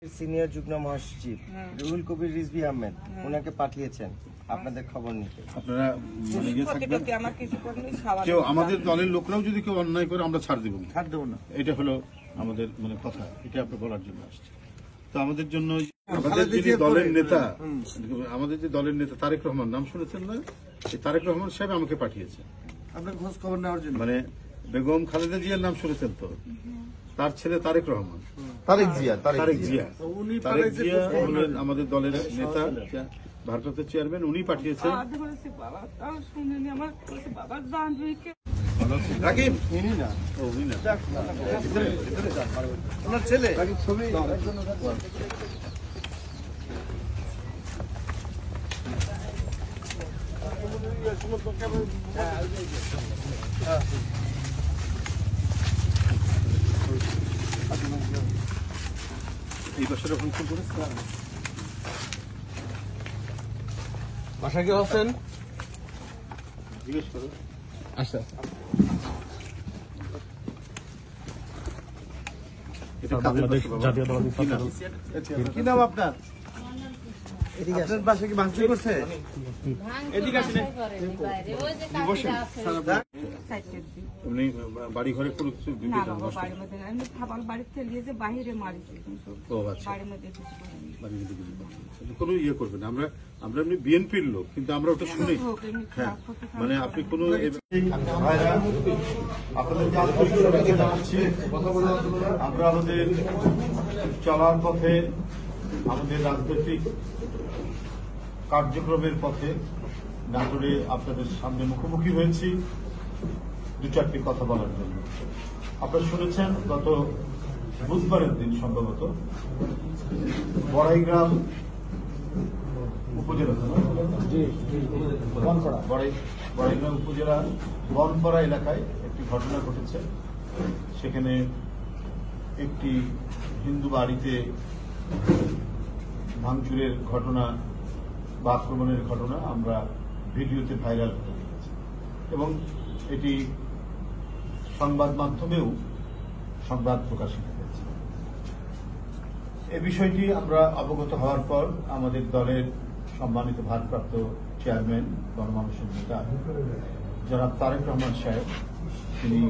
Senior যুগ্ম মহাসচিব রুহুল কবির রিজভী আহমেদ ওনাকে পাঠিয়েছেন আপনাদের খবর নিতে। আপনারা কেউ আমাদের দলের লোকরাও যদি কেউ অন্যায় করে আমরা ছাড় দেব না, এটা হলো আমাদের কথা, এটা আপনি বলার জন্য আসছে। তো আমাদের জন্য আমাদের যে দলের নেতা তারেক রহমান, নাম শুনেছেন না? এই তারেক রহমান সাহেব আমাকে পাঠিয়েছে আপনার খোঁজ খবর নেওয়ার জন্য। বেগম খালেদা জিয়ার নাম শুনেছেন তো, তার ছেলে তারেক রহমান, তারেক জিয়া হলেন আমাদের দলের নেতা, ভারপ্রাপ্ত চেয়ারম্যান, উনি পাঠিয়েছেন। রাকিব উনি না, ওনার ছেলে এই বছর ফোন করেছে বাসা কি আছেন জিজ্ঞেস করো। আচ্ছা, কি নাম আপনার? আপনার বাসা কি ভাঙচুর করছে? এমনি বাড়ি ঘরে কোনো কিছু কোনো ইয়ে করবেন। আমরা এমনি বিএনপির লোক, কিন্তু আমরা ওটা শুনি। হ্যাঁ, আপনি কোনো আপনাদেরকে আন্তরিক শুভেচ্ছা জানাচ্ছি। আমরা আমাদের চলার পথে, আমাদের রাজনৈতিক কার্যক্রমের পথে নাটোরে আপনাদের সামনে মুখোমুখি হয়েছি দু চারটি কথা বলার জন্য। আপনারা শুনেছেন গত বুধবারের দিন সম্ভবত বড়াইগ্রাম উপজেলা বড়াইগ্রাম উপজেলা বনপাড়া এলাকায় একটি ঘটনা ঘটেছে। সেখানে একটি হিন্দু বাড়িতে ভাঙচুরের ঘটনা বা আক্রমণের ঘটনা আমরা ভিডিওতে ভাইরাল হতে দেখেছি, এবং এটি সংবাদ মাধ্যমেও সংবাদ প্রকাশিত হয়েছে। এ বিষয়টি আমরা অবগত হওয়ার পর আমাদের দলের সম্মানিত ভারপ্রাপ্ত চেয়ারম্যান, গণমানুষের নেতা জনাব তারেক রহমান সাহেব, তিনি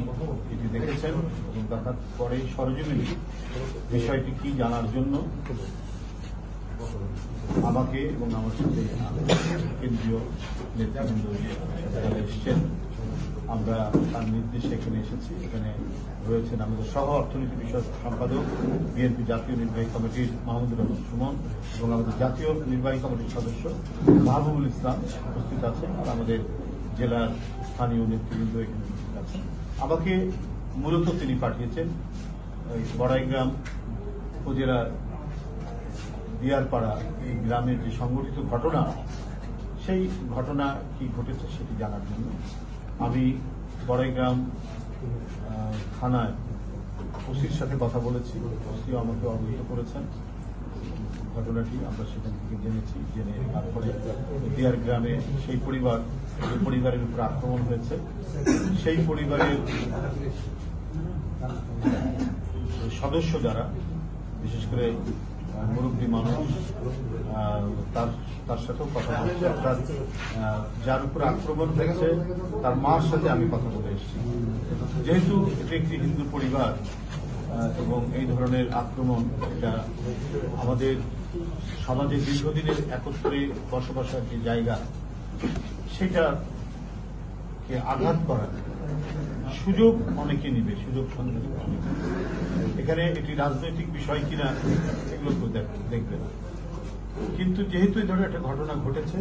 এটি দেখেছেন এবং দেখার পরে সরেজমিনে বিষয়টি কি জানার জন্য আমাকে এবং আমার সাথে কেন্দ্রীয় নেতৃবৃন্দ এসেছেন। আমরা তার নির্দেশে এখানে এসেছি। এখানে রয়েছেন আমাদের সহ অর্থনীতি বিষয়ক সম্পাদক, বিএনপি জাতীয় নির্বাহী কমিটির মাহমুদুর রহমান সুমন, এবং আমাদের জাতীয় নির্বাহী কমিটির সদস্য মাহবুবুল ইসলাম উপস্থিত আছেন, আর আমাদের জেলার স্থানীয় নেতৃবৃন্দ এখানে উপস্থিত আছেন। আমাকে মূলত তিনি পাঠিয়েছেন বড়াইগ্রাম উপজেলার দিয়ারপাড়া এই গ্রামের যে সংঘটিত ঘটনা, সেই ঘটনা কি ঘটেছে সেটি জানার জন্য। আমি বড়াইগ্রাম থানায় ওসির সাথে কথা বলেছি, ওসিও আমাকে অবহিত করেছেন ঘটনাটি। আমরা সেখান থেকে জেনে তারপরে দিয়ার গ্রামে সেই পরিবারের উপর আক্রমণ হয়েছে, সেই পরিবারের সদস্য যারা, বিশেষ করে মুরব্বী মানুষ, তার সাথেও কথা বলছি। অর্থাৎ যার উপর আক্রমণ হয়েছে তার মার সাথে আমি কথা বলে এসেছি। যেহেতু এটি একটি হিন্দু পরিবার এবং এই ধরনের আক্রমণ, এটা আমাদের সমাজে দীর্ঘদিনের একত্রে বসবাসের যে জায়গা, সেটাকে আঘাত করার সুযোগ অনেকে নিবে, সুযোগ সন্ধানী অনেকে। এখানে এটি রাজনৈতিক বিষয় কিনা এগুলো কেউ দেখবে না, কিন্তু যেহেতু এই ধরনের একটা ঘটনা ঘটেছে,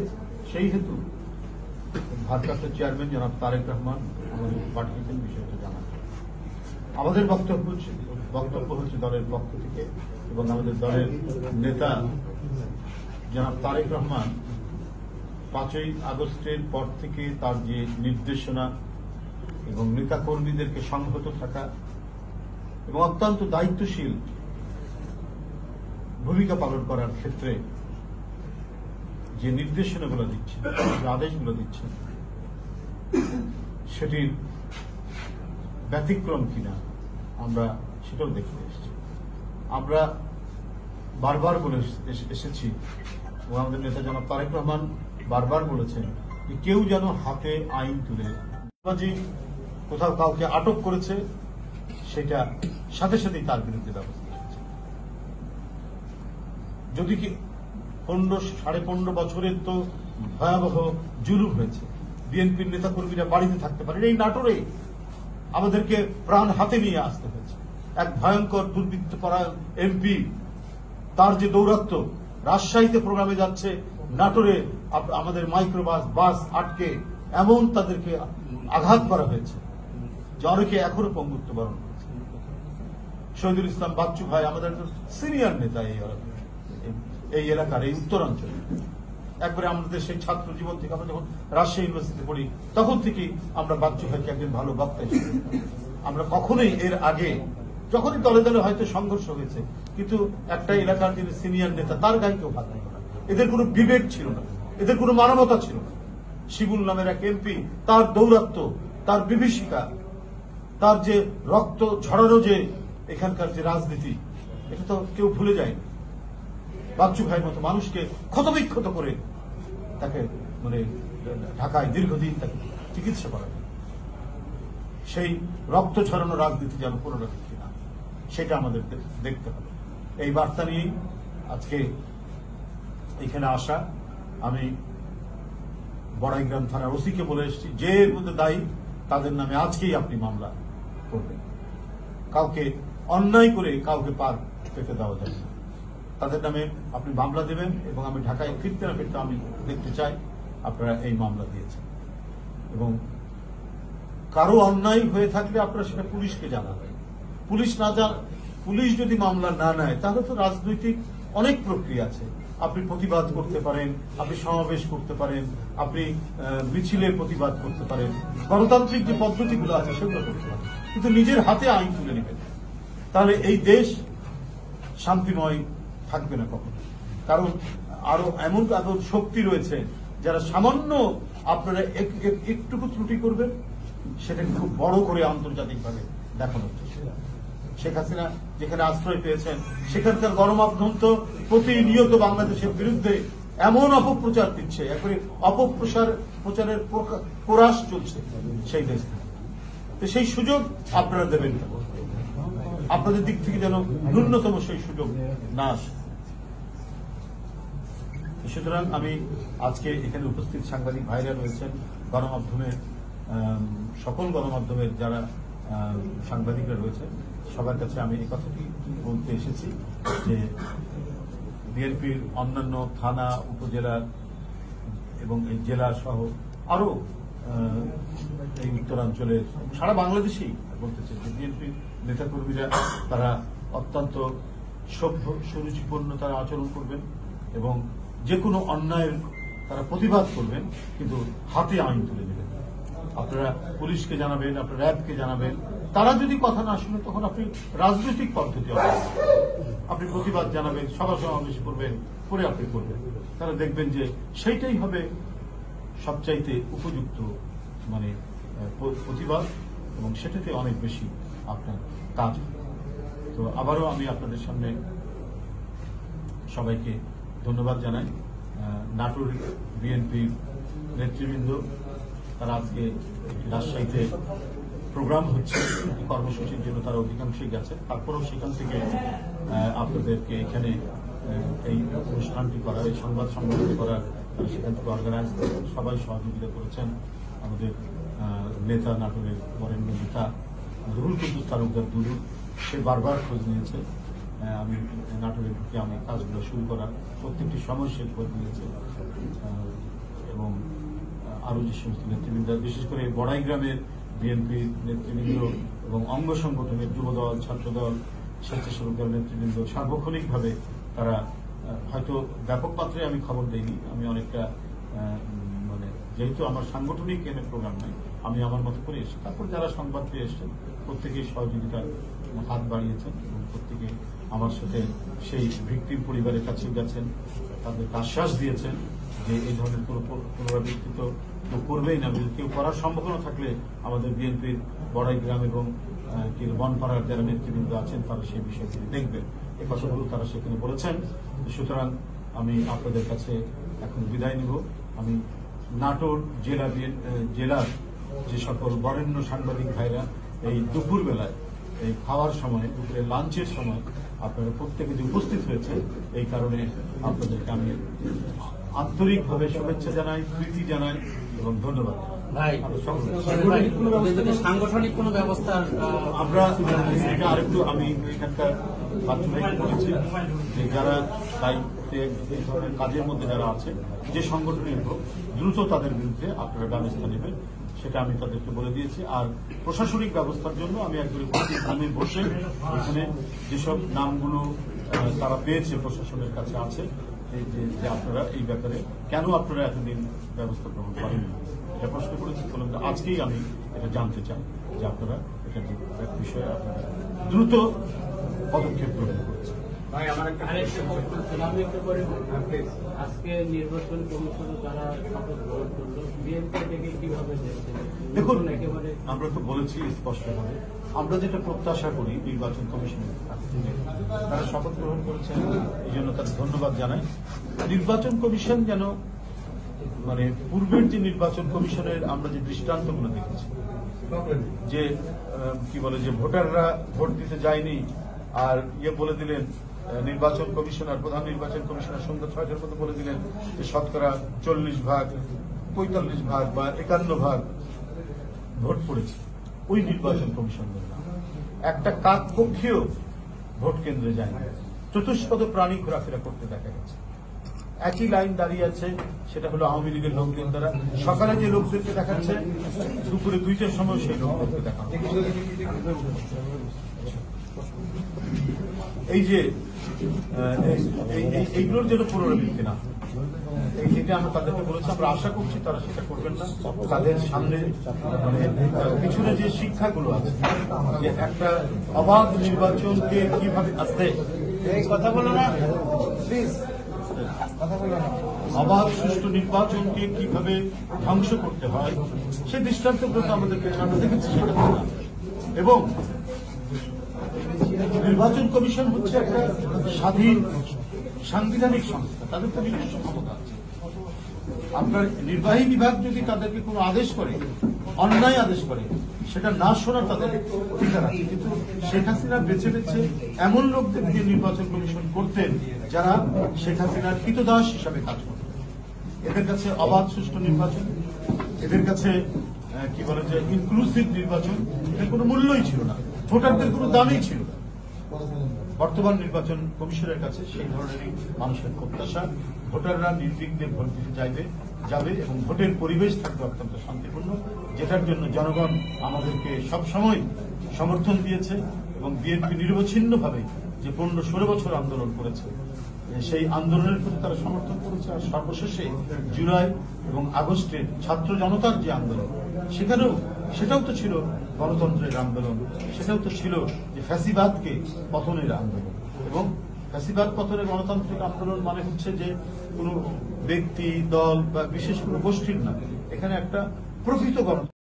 সেই হেতু ভারপ্রাপ্ত চেয়ারম্যান জনাব তারেক রহমান আমাদের পাঠিয়েছেন বিষয়টা জানার। আমাদের বক্তব্য হচ্ছে দলের পক্ষ থেকে, এবং আমাদের দলের নেতা জনাব তারেক রহমান 5ই আগস্টের পর থেকে তার যে নির্দেশনা এবং নেতাকর্মীদেরকে সংহত থাকা এবং অত্যন্ত দায়িত্বশীল ভূমিকা পালন করার ক্ষেত্রে যে নির্দেশনাগুলো দিচ্ছেন, যে আদেশগুলো দিচ্ছেন, সেটির ব্যতিক্রম কিনা আমরা সেটাও দেখতে এসেছি। আমরা বারবার বলে এসেছি, আমাদের নেতা জনাব তারেক রহমান বারবার বলেছেন যে কেউ যেন হাতে আইন তুলে কোথাও কাউকে আটক করেছে সেটা সাথে সাথেই তার বিরুদ্ধে ব্যবস্থা নিয়েছে। যদি কি 15.5 বছরের তো ভয়াবহ জুলুম হয়েছে, বিএনপির নেতা কর্মীরা বাড়িতে থাকতে পারেন, এই নাটোরে আমাদেরকে প্রাণ হাতে নিয়ে আসতে হয়েছে। এক ভয়ঙ্কর দুর্বৃত্ত পরায়ণ এমপি, তার যে দৌরাত্ম্য, রাজশাহীতে প্রোগ্রামে যাচ্ছে, নাটোরে আমাদের মাইক্রোবাস বাস আটকে এমন তাদেরকে আঘাত করা হয়েছে যে অনেকে এখনো পঙ্গুত্ব বরণ করেছে। শহীদুল ইসলাম বাচ্চু ভাই আমাদের সিনিয়র নেতা এই এলাকার, এই উত্তরাঞ্চলে, একবারে আমাদের সেই ছাত্র জীবন থেকে আমরা যখন রাজশাহী ইউনিভার্সিটিতে পড়ি তখন থেকেই আমরা বাচ্চু ভাইকে একজন ভালো বক্তা হিসেবে আমরা কখনোই এর আগে যখনই দলে দলে হয়তো সংঘর্ষ হয়েছে, কিন্তু একটা এলাকার যিনি সিনিয়র নেতা তার গায়ে কেউ হাত দিত না। এদের কোনো বিবেক ছিল না, এদের কোনো মানবতা ছিল না। শিবুল নামের এক এমপি, তার দৌরাত্ম্য, তার বিভীষিকা, তার যে রক্ত ঝরানো যে এখানকার যে রাজনীতি, এটা তো কেউ ভুলে যায়নি। বাচ্চু ভাইয়ের মতো মানুষকে ক্ষতবিক্ষত করে তাকে ঢাকায় দীর্ঘদিন তাকে চিকিৎসা করা যায়। সেই রক্ত ছড়ানো রাজনীতি যেন পুনরাবৃত্তি না, সেটা আমাদের দেখতে হবে। এই বার্তা নিয়েই আজকে এখানে আসা। আমি বড়াইগ্রাম থানার ওসিকে বলে এসেছি, যে এর মধ্যে দায়ী তাদের নামে আজকেই আপনি মামলা করবেন। কাউকে অন্যায় করে কাউকে পার পেতে দেওয়া যায় না, তাদের নামে আপনি মামলা দেবেন। এবং আমি ঢাকায় ফিরতে না ফিরতে আমি দেখতে চাই আপনারা এই মামলা দিয়েছেন, এবং কারো অন্যায় হয়ে থাকলে আপনারা সেটা পুলিশকে জানাবেন। পুলিশ যদি মামলা না নেয় তাহলে তো রাজনৈতিক অনেক প্রক্রিয়া আছে। আপনি প্রতিবাদ করতে পারেন, আপনি সমাবেশ করতে পারেন, আপনি মিছিলের প্রতিবাদ করতে পারেন, গণতান্ত্রিক যে পদ্ধতিগুলো আছে সেগুলো করতে পারেন, কিন্তু নিজের হাতে আইন তুলে নেবেন, তাহলে এই দেশ শান্তিময় থাকবে না কখনো। কারণ আরো এমন আরো শক্তি রয়েছে যারা সামান্য আপনারা একটুকু ত্রুটি করবেন সেটাকে খুব বড় করে আন্তর্জাতিকভাবে দেখানো হচ্ছে। শেখ হাসিনা যেখানে আশ্রয় পেয়েছেন সেখানকার গণমাধ্যম প্রতিনিয়ত বাংলাদেশের বিরুদ্ধে এমন অপপ্রচার দিচ্ছে, একবারে অপপ্রচারের প্রয়াস চলছে সেই দেশ থেকে। সেই সুযোগ আপনারা দেবেন না, আপনাদের দিক থেকে যেন ন্যূনতম সেই সুযোগ না আসে। সুতরাং আমি আজকে এখানে উপস্থিত সাংবাদিক ভাইরা রয়েছেন, গণমাধ্যমের সকল গণমাধ্যমের যারা সাংবাদিকরা রয়েছেন, সবার কাছে আমি এই কথাটি বলতে এসেছি যে বিএনপির অন্যান্য থানা, উপজেলা এবং এই জেলা সহ আরো এই উত্তরাঞ্চলের সারা বাংলাদেশেই বলতে চাই যে বিএনপির নেতাকর্মীরা তারা অত্যন্ত সভ্য সুরুচিপূর্ণ তারা আচরণ করবেন এবং যে কোনো অন্যায়ের তারা প্রতিবাদ করবেন, কিন্তু হাতে আইন তুলে নেবেন। আপনারা পুলিশকে জানাবেন, আপনারা র্যাবকে জানাবেন। তারা যদি কথা না শুনে তখন আপনি রাজনৈতিক পদ্ধতি আপনি প্রতিবাদ জানাবেন, সভা সমাবেশ করবেন, করে আপনি করবেন। তারা দেখবেন যে সেইটাই হবে সবচাইতে উপযুক্ত প্রতিবাদ, এবং সেটাতে অনেক বেশি আপনার কাজ। তো আবারও আমি আপনাদের সামনে সবাইকে ধন্যবাদ জানাই। নাটোর বিএনপির নেতৃবৃন্দ তারা আজকে রাজশাহীতে প্রোগ্রাম হচ্ছে, কর্মসূচির জন্য তারা অধিকাংশই গেছে, তারপরেও সেখান থেকে আপনাদেরকে এখানে এই অনুষ্ঠানটি করা, এই সংবাদ সম্মেলন করার সেখান থেকে অর্গানাইজ সবাই সহযোগিতা করেছেন। আমাদের নেতা, নাটোরের বরেণ্য নেতা রুহুল কুদ্দুস তালুকদার দুলুল, সে বারবার খোঁজ নিয়েছে। আমি নাটোরে ঢুকে আমি কাজগুলো শুরু করার প্রত্যেকটি সমস্যার খোঁজ নিয়েছে, এবং আরো যে সমস্ত নেতৃবৃন্দ, বিশেষ করে বড়াইগ্রামের বিএনপির নেতৃবৃন্দ এবং অঙ্গ সংগঠনের যুবদল, ছাত্রদল, স্বেচ্ছাসেবক দল নেতৃবৃন্দ সার্বক্ষণিকভাবে তারা হয়তো ব্যাপক মাত্রায় আমি খবর দেইনি, আমি অনেকটা যেহেতু আমার সাংগঠনিক প্রোগ্রাম নাই, আমি আমার মতো করে এসেছি। তারপর যারা সংবাদ পেয়ে এসছেন প্রত্যেকেই সহযোগিতার হাত বাড়িয়েছেন এবং প্রত্যেকে আমার সাথে সেই ভিকটিম পরিবারের কাছে গেছেন, তাদেরকে আশ্বাস দিয়েছেন যে এই ধরনের কোনো পুনরাবৃত্তি তো কেউ করবেই না, কেউ করার সম্ভাবনা থাকলে আমাদের বিএনপির বড়াইগ্রাম এবং বনপাড়ার যারা নেতৃবৃন্দ আছেন তারা সেই বিষয়গুলি দেখবেন, এ কথাগুলো তারা সেখানে বলেছেন। সুতরাং আমি আপনাদের কাছে এখন বিদায় নিব। আমি নাটোর জেলার যে সকল বরেণ্য সাংবাদিক ভাইরা এই দুপুর বেলায় এই খাওয়ার সময়, দুপুরে লাঞ্চের সময় আপনারা প্রত্যেকে যে উপস্থিত হয়েছে, এই কারণে আপনাদেরকে আমি আন্তরিকভাবে শুভেচ্ছা জানাই, প্রীতি জানাই এবং ধন্যবাদ। ভাই, সাংগঠনিক কোনো ব্যবস্থা আমরা এটা আরেকটু আমি এখানকার বাচ্চাদেরকে বলেছি যে যারা দায়িত্বে এই ধরনের কাজের মধ্যে যারা আছে, যে সংগঠনের হোক, দ্রুত তাদের বিরুদ্ধে আপনারা ব্যবস্থা নেবেন, সেটা আমি তাদেরকে বলে দিয়েছি। আর প্রশাসনিক ব্যবস্থার জন্য আমি একবারে গ্রামে বসে এখানে যেসব নামগুলো তারা পেয়েছে প্রশাসনের কাছে আছে, যে আপনারা এই ব্যাপারে কেন আপনারা এতদিন ব্যবস্থা গ্রহণ করেননি, এটা প্রশ্ন করেছি। বললাম আজকেই আমি এটা জানতে চাই যে আপনারা এটা বিষয়ে আপনারা দ্রুত পদক্ষেপ গ্রহণ করছেন। আজকে নির্বাচন কমিশন যারা শপথ গ্রহণ করলো, বিএনপি থেকে কিভাবে দেখুন, আমরা তো বলেছি স্পষ্টভাবে আমরা যেটা প্রত্যাশা করি নির্বাচন কমিশনের কাছ থেকে, তারা শপথ গ্রহণ করেছেন, এই জন্য তার ধন্যবাদ জানাই। নির্বাচন কমিশন যেন মানে পূর্বের যে নির্বাচন কমিশনের আমরা যে দৃষ্টান্তগুলো দেখেছি, যে কি বলে যে ভোটাররা ভোট দিতে যায়নি আর বলে দিলেন নির্বাচন কমিশনার, প্রধান নির্বাচন কমিশনার সন্ধ্যা 6টার মধ্যে বলে দিলেন যে শতকরা 40% 45% বা 51% ভোট পড়েছে। ওই নির্বাচন কমিশনের নাম একটা কাক পক্ষীয় ভোট কেন্দ্রে যায়নি, চতুষ্পদ প্রাণী ঘোরাফেরা করতে দেখা গেছে। একই লাইন দাঁড়িয়ে আছে, সেটা হলো আওয়ামী লীগের লোকজন দ্বারা। সকালে যে লোকদেরকে দেখাচ্ছে, দুপুরে 2টার সময় সেই লোকদেরকে দেখা এই যে এইগুলোর যেন পুনরাবৃত্তি না, এটা আমরা তাদেরকে বলেছি। আমরা আশা করছি তারা সেটা করবেন না। তাদের সামনে মানে পিছনে যে শিক্ষাগুলো আছে, যে একটা অবাধ নির্বাচনকে কিভাবে আসতে কথা বলো না প্লিজ, কথা বলো না, অবাধ সুষ্ঠু নির্বাচনকে কিভাবে ধ্বংস করতে হয়, সেই দৃষ্টান্তগুলো তো আমাদের পেছনে আমরা দেখেছি সেটা না। এবং নির্বাচন কমিশন হচ্ছে একটা স্বাধীন সাংবিধানিক সংস্থা, তাদের তো নিজস্ব ক্ষমতা আছে। আপনার নির্বাহী বিভাগ যদি তাদেরকে কোনো আদেশ করে, অন্যায় আদেশ করে, সেটা না শোনার তাদের অধিকার আছে। কিন্তু শেখ হাসিনা বেছে বেছে এমন লোকদের দিয়ে নির্বাচন কমিশন করতেন যারা শেখ হাসিনার কৃতদাস হিসাবে কাজ করতেন। এদের কাছে অবাধ সুষ্ঠু নির্বাচন, এদের কাছে কি বলে যে ইনক্লুসিভ নির্বাচন, এর কোনো মূল্যই ছিল না, ভোটারদের কোনো দামই ছিল না। বর্তমান নির্বাচন কমিশনের কাছে সেই ধরনেরই মানুষের প্রত্যাশা। ভোটাররা নির্বিঘ্নে ভোট দিতে যাবে এবং ভোটের পরিবেশ থাকবে অত্যন্ত শান্তিপূর্ণ, যেটার জন্য জনগণ আমাদেরকে সবসময় সমর্থন দিয়েছে। এবং বিএনপি নিরবচ্ছিন্নভাবে যে 15-16 বছর আন্দোলন করেছে, সেই আন্দোলনের প্রতি তারা সমর্থন করেছে। আর সর্বশেষে জুলাই এবং আগস্টে ছাত্র জনতার যে আন্দোলন, সেটাও তো ছিল গণতন্ত্রের আন্দোলন, সেটাও তো ছিল যে ফ্যাসিবাদকে পতনের আন্দোলন। এবং ফ্যাসিবাদ পতনে গণতান্ত্রিক আন্দোলন মানে হচ্ছে যে কোনো ব্যক্তি, দল বা বিশেষ কোনো গোষ্ঠীর না, এখানে একটা প্রকৃত গণতন্ত্র।